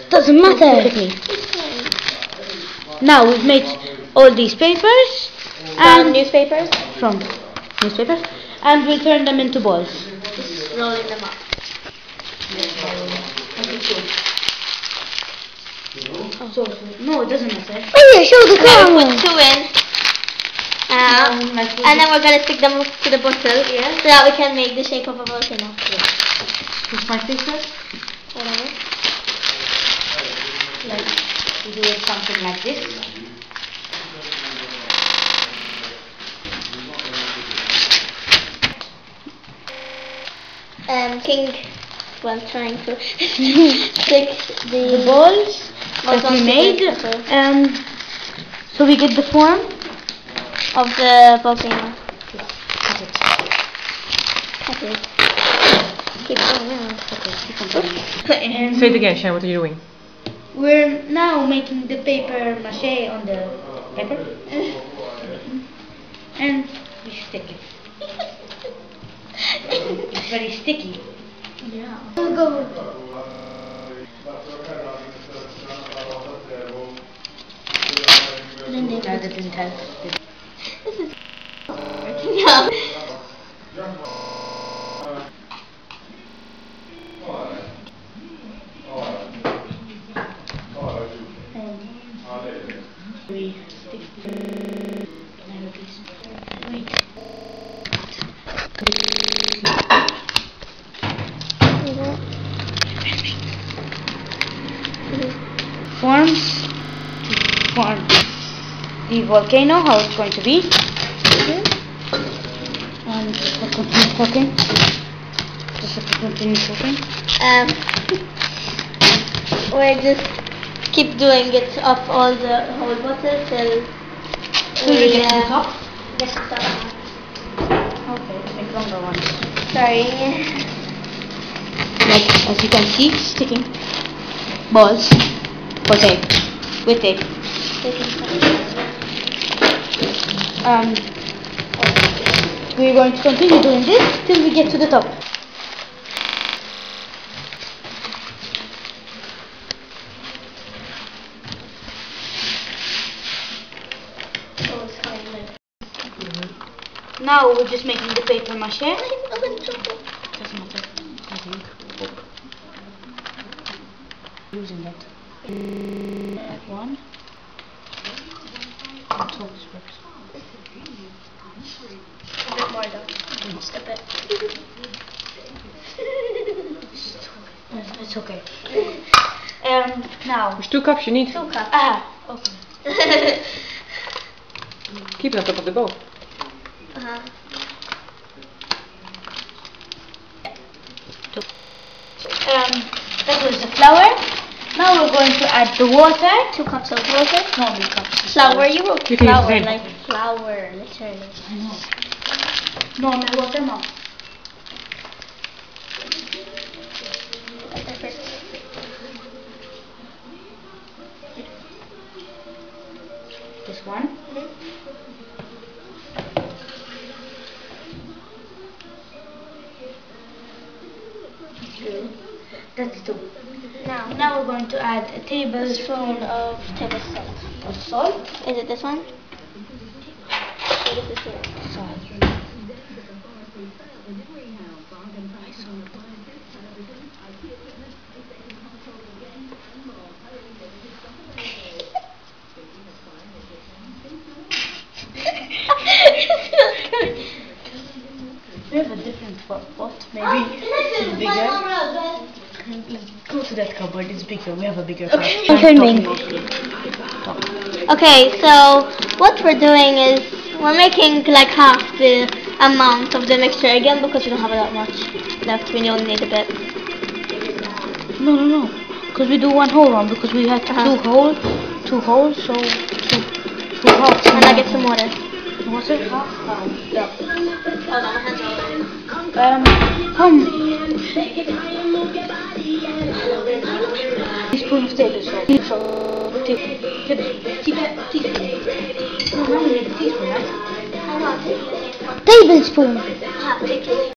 Doesn't matter. Now we've made all these papers and newspapers? From newspapers, and we'll turn them into balls. Just rolling them up. No, it doesn't matter. Oh yeah, show the Now we camera. put 2 in. And then we're going to stick them to the bottle, so that we can make the shape of a volcano. Push my papers. Whatever. Like we do it something like this. King, well, trying to stick The balls that we made, so we get the form of the volcano. Cut it. Keep going. Say it again, Chayenne, what are you doing? We're now making the paper mache on the paper, and we stick it. It's very sticky. Yeah. Go. That didn't help. Yeah. We stick forms to form the volcano, how it's going to be. And just continue talking. We just keep doing it up all the whole bottle till we get to the top. Get to the top. Okay, make longer ones. Sorry. Like as you can see, sticking balls for tape with tape. We're going to continue doing this till we get to the top. Now we're just making the paper mache. Doesn't matter, I think. Using that. Like one. Let's hope this works. A bit more though. Just a bit. It's okay. Now. Which 2 cups you need? 2 cups. Okay. Keep it on top of the bowl. That was the flour. Now we're going to add the water. 2 cups of water. No, 3 cups. Flour, you wrote You can flour, use like flour, literally. I know. Normal water, no. This one. That's 2. Now we're going to add a tablespoon of table salt. of salt. Is it this one? What is this one? Salt. We have a different pot, maybe it's bigger. Go to that cupboard, it's bigger. We have a bigger pot. I'm filming. Okay, so what we're doing is we're making like half the amount of the mixture again because we don't have that much left. We only need a bit. No. Because we do one whole one because we had two holes, so two halves. And I get some water. What's it? Half? Yeah. Hold on, my hands are over. Teaspoon of table salt. Teaspoon, right? Tablespoon. Tablespoon.